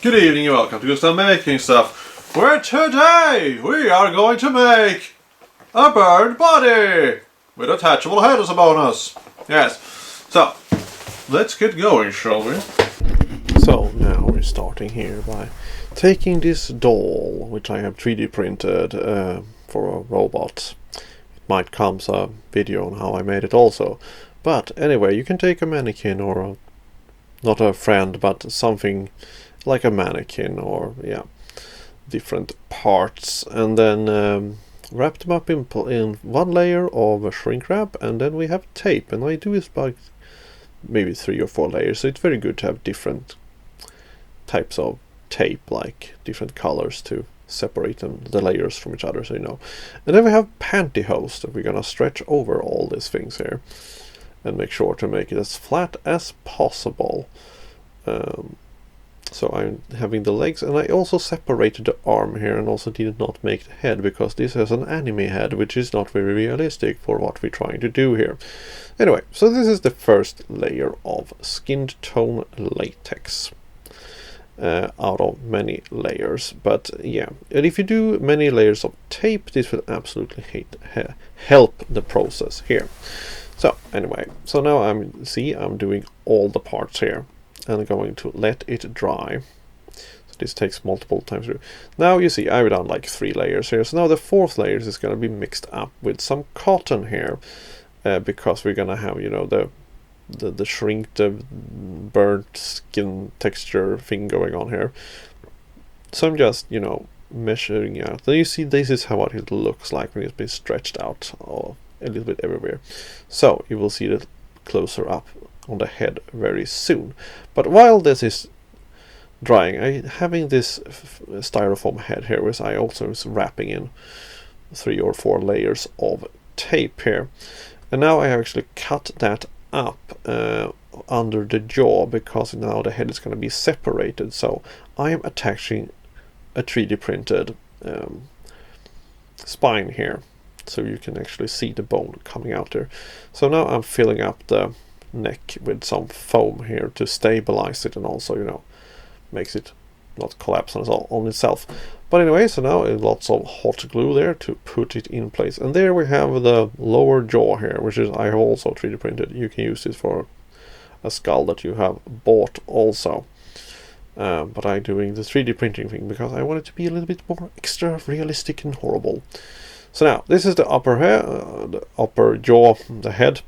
Good evening and welcome to Gustav Making Stuff, where today we are going to make a bird body with attachable head as a bonus. Yes, so let's get going, shall we? So now we're starting here by taking this doll, which I have 3D printed for a robot. It might come a video on how I made it also. But anyway, you can take a mannequin or not a friend, but something like a mannequin or different parts, and then wrap them up in one layer of shrink wrap, and then we have tape, and I do this by maybe 3 or 4 layers, so it's very good to have different types of tape, like different colors to separate the layers from each other, so you know. And then we have pantyhose that we're gonna stretch over all these things here and make sure to make it as flat as possible. So I'm having the legs, and I also separated the arm here and also did not make the head, because this has an anime head, which is not very realistic for what we're trying to do here. Anyway, so this is the first layer of skinned tone latex out of many layers. But yeah, and if you do many layers of tape, this will absolutely help the process here. So anyway, so now I'm doing all the parts here and going to let it dry. So this takes multiple times through. Now you see I've done like 3 layers here. So now the 4th layer is going to be mixed up with some cotton here, because we're going to have, you know, the shrinked, burnt skin texture thing going on here. So I'm just, you know, measuring out. Then you see this is how it looks like when it's been stretched out a little bit everywhere. So you will see it closer up on the head very soon. But while this is drying, I'm having this styrofoam head here, which I also is wrapping in 3 or 4 layers of tape here. And now I have actually cut that up under the jaw, because now the head is going to be separated. So I am attaching a 3D printed spine here, so you can actually see the bone coming out there. So now I'm filling up the neck with some foam here to stabilize it, and also, you know, makes it not collapse on itself. But anyway, so now lots of hot glue there to put it in place. And there we have the lower jaw here, which is I have also 3D printed. You can use this for a skull that you have bought also. But I'm doing the 3D printing thing because I want it to be a little bit more extra realistic and horrible. So now this is the upper jaw, the head,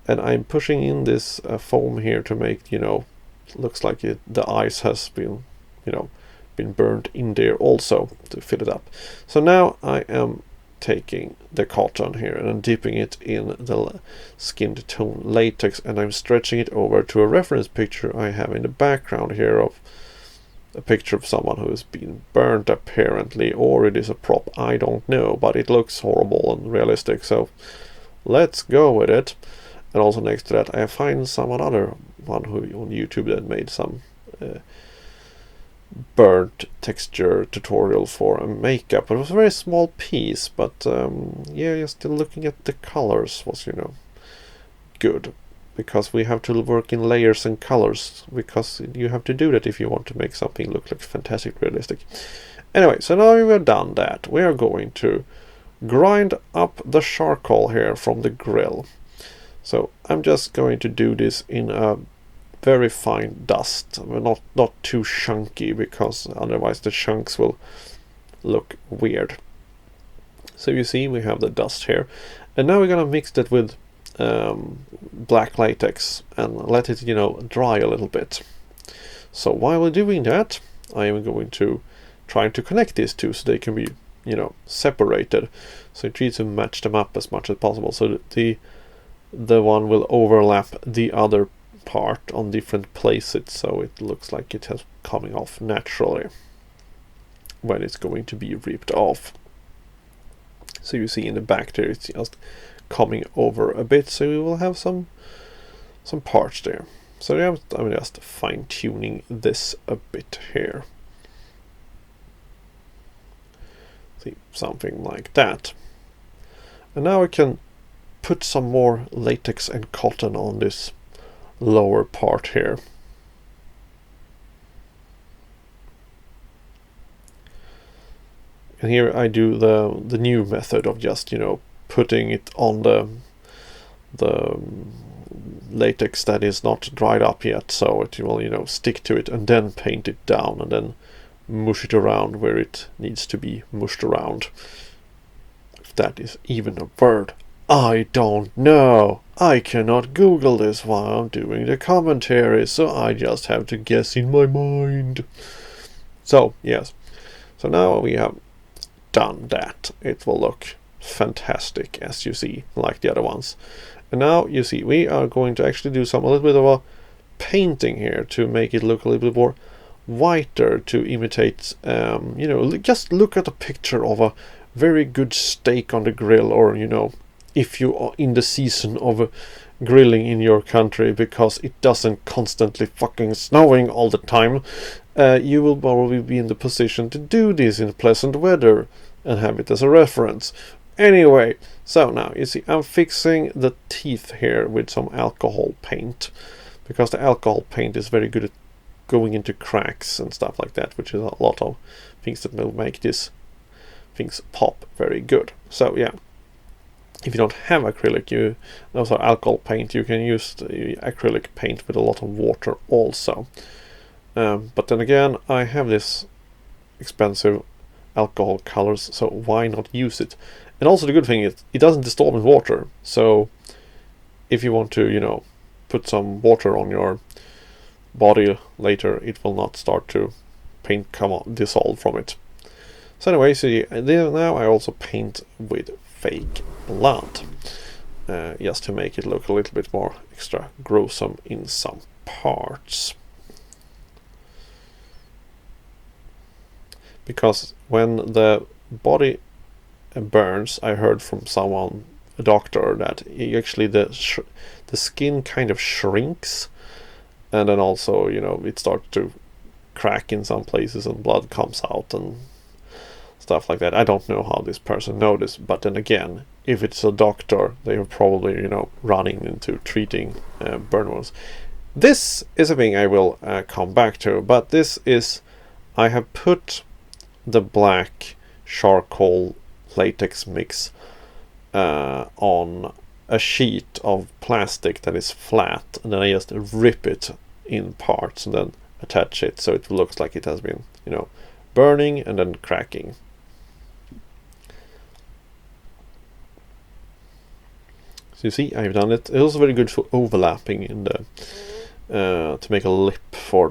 and I'm pushing in this foam here to make, you know, looks like the eyes has been, you know, been burned in there also to fill it up. So now I am taking the cotton here and I'm dipping it in the skinned tone latex, and I'm stretching it over to a reference picture I have in the background here of a picture of someone who has been burnt apparently, or it is a prop, I don't know, but it looks horrible and realistic, so let's go with it. And also next to that I find another one who on YouTube that made some burnt texture tutorial for a makeup. It was a very small piece, but yeah, just still looking at the colors was, you know, good, because we have to work in layers and colors, because you have to do that if you want to make something look like fantastic realistic. Anyway, so now we've done that, we are going to grind up the charcoal here from the grill. So I'm just going to do this in a very fine dust, not too chunky, because otherwise the chunks will look weird. So you see we have the dust here, and now we're gonna mix that with black latex and let it, you know, dry a little bit. So while we're doing that, I am going to try to connect these two so they can be, you know, separated. So try to match them up as much as possible, so that the one will overlap the other part on different places, so it looks like it has coming off naturally when it's going to be ripped off. So you see in the back there it's just coming over a bit, so we will have some parts there. So yeah, I'm just fine-tuning this a bit here. See, something like that. And now I can put some more latex and cotton on this lower part here. And here I do the new method of just, you know, putting it on the latex that is not dried up yet, so it will, you know, stick to it, and then paint it down and then mush it around where it needs to be mushed around. If that is even a word, I don't know. I cannot Google this while I'm doing the commentary, so I just have to guess in my mind. So, yes. So now we have done that. It will look fantastic, as you see, like the other ones. And now you see we are going to actually do a little bit of a painting here to make it look a little bit more whiter, to imitate, you know, just look at a picture of a very good steak on the grill, or, you know, if you are in the season of grilling in your country because it doesn't constantly fucking snowing all the time, you will probably be in the position to do this in pleasant weather and have it as a reference. Anyway, so now you see I'm fixing the teeth here with some alcohol paint, because the alcohol paint is very good at going into cracks and stuff like that, which is a lot of things that will make these things pop very good. So yeah, if you don't have acrylic, also alcohol paint, you can use the acrylic paint with a lot of water also. But then again, I have this expensive alcohol colors, so why not use it? And also the good thing is it doesn't dissolve in water, so if you want to, you know, put some water on your body later, it will not start to paint dissolve from it. So anyway, see, now I also paint with fake blood, just to make it look a little bit more extra gruesome in some parts. Because when the body burns, I heard from someone, a doctor, that actually the skin kind of shrinks, and then also, you know, it starts to crack in some places and blood comes out and stuff like that. I don't know how this person noticed, but then again, if it's a doctor, they are probably, you know, running into treating burn wounds. This is a thing I will come back to, but this is, I have put the black charcoal latex mix on a sheet of plastic that is flat, and then I just rip it in parts and then attach it so it looks like it has been, you know, burning and then cracking. So you see, I've done it. It's also very good for overlapping in the to make a lip for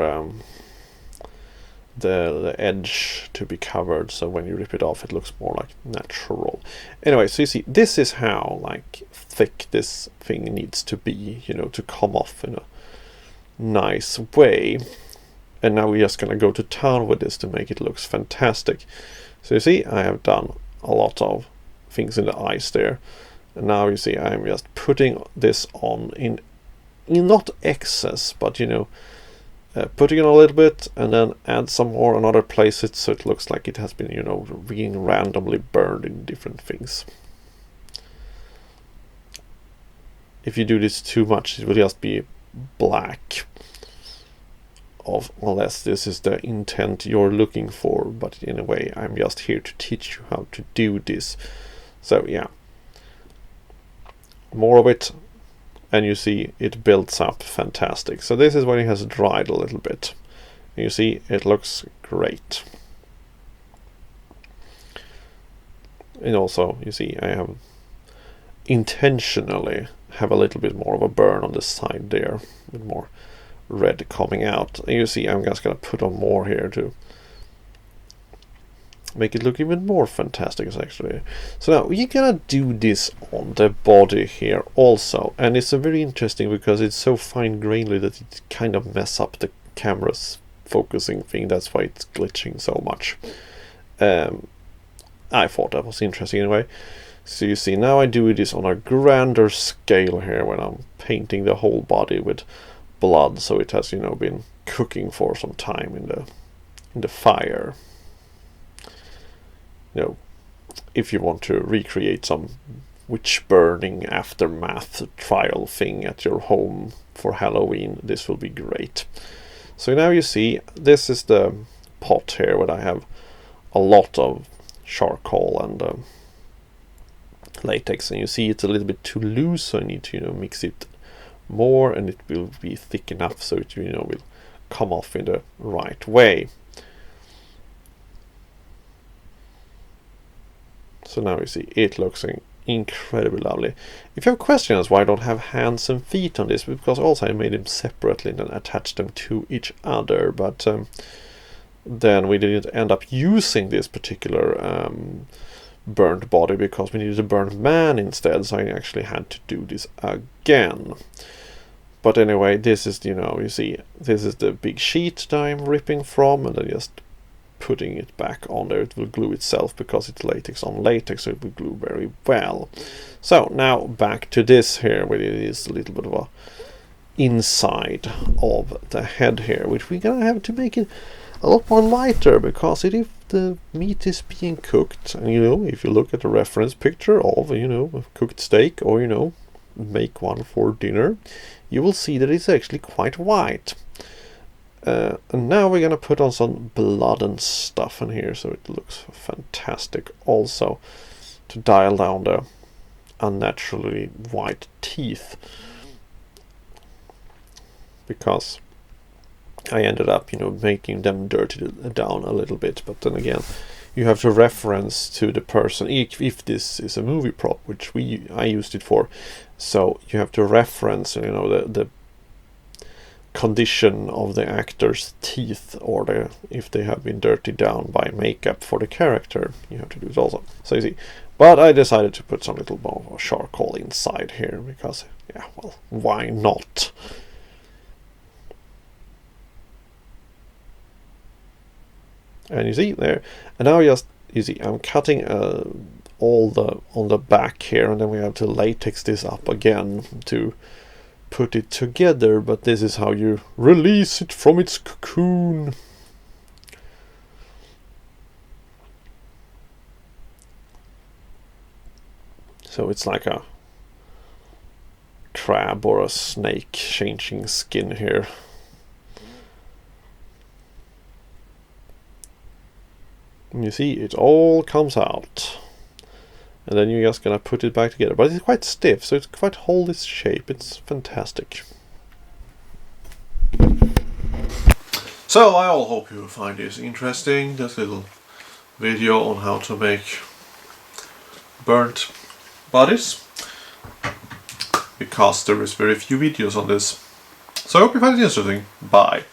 the edge to be covered, so when you rip it off it looks more like natural. Anyway, so you see, this is how like thick this thing needs to be, you know, to come off in a nice way. And now we're just gonna go to town with this to make it look fantastic. So you see, I have done a lot of things in the eyes there, and now you see I'm just putting this on in not excess, but, you know, putting in a little bit and then add some more on other places, so it looks like it has been, you know, being randomly burned in different things. If you do this too much, it will just be black, unless this is the intent you're looking for. But in a way, I'm just here to teach you how to do this. So yeah, more of it, and you see it builds up fantastic. So this is when it has dried a little bit. You see it looks great. And also you see I have intentionally have a little bit more of a burn on the side there, with more red coming out. And you see I'm just gonna put on more here to make it look even more fantastic actually. So now you're gonna do this on the body here also, and it's a very interesting because it's so fine grained that it kind of mess up the camera's focusing thing. That's why it's glitching so much. I thought that was interesting anyway. So you see, now I do this on a grander scale here when I'm painting the whole body with blood, so it has, you know, been cooking for some time in the fire. You know, if you want to recreate some witch burning aftermath trial thing at your home for Halloween, this will be great. So now you see, this is the pot here where I have a lot of charcoal and latex, and you see it's a little bit too loose, so I need to mix it more, and it will be thick enough so it will come off in the right way. So now you see it looks incredibly lovely. If you have questions why I don't have hands and feet on this, because also I made them separately and then attached them to each other, but then we didn't end up using this particular burnt body because we needed a burnt man instead, so I actually had to do this again. But anyway, this is, you see, this is the big sheet that I'm ripping from, and then just putting it back on there. It will glue itself because it's latex on latex, so it will glue very well. So now back to this here, where it is a little bit of a inside of the head here, which we're gonna have to make it a lot more lighter, because if the meat is being cooked, and if you look at the reference picture of a cooked steak, or make one for dinner, you will see that it's actually quite white. And now we're gonna put on some blood and stuff in here, so it looks fantastic also, to dial down the unnaturally white teeth, because I ended up making them dirty down a little bit. But then again, you have to reference to the person, if this is a movie prop, which I used it for, so you have to reference the condition of the actor's teeth, or if they have been dirtied down by makeup for the character. You have to do it also. So you see, but I decided to put some little more charcoal inside here because, yeah, well, why not? And you see there, and now you see I'm cutting all on the back here, and then we have to latex this up again to put it together, but this is how you release it from its cocoon. So it's like a crab or a snake changing skin here. And you see, it all comes out. And then you're just gonna put it back together. But it's quite stiff, so it's quite hold its shape. It's fantastic. So I all hope you find this interesting, this little video on how to make burnt bodies, because there is very few videos on this. So I hope you find it interesting. Bye.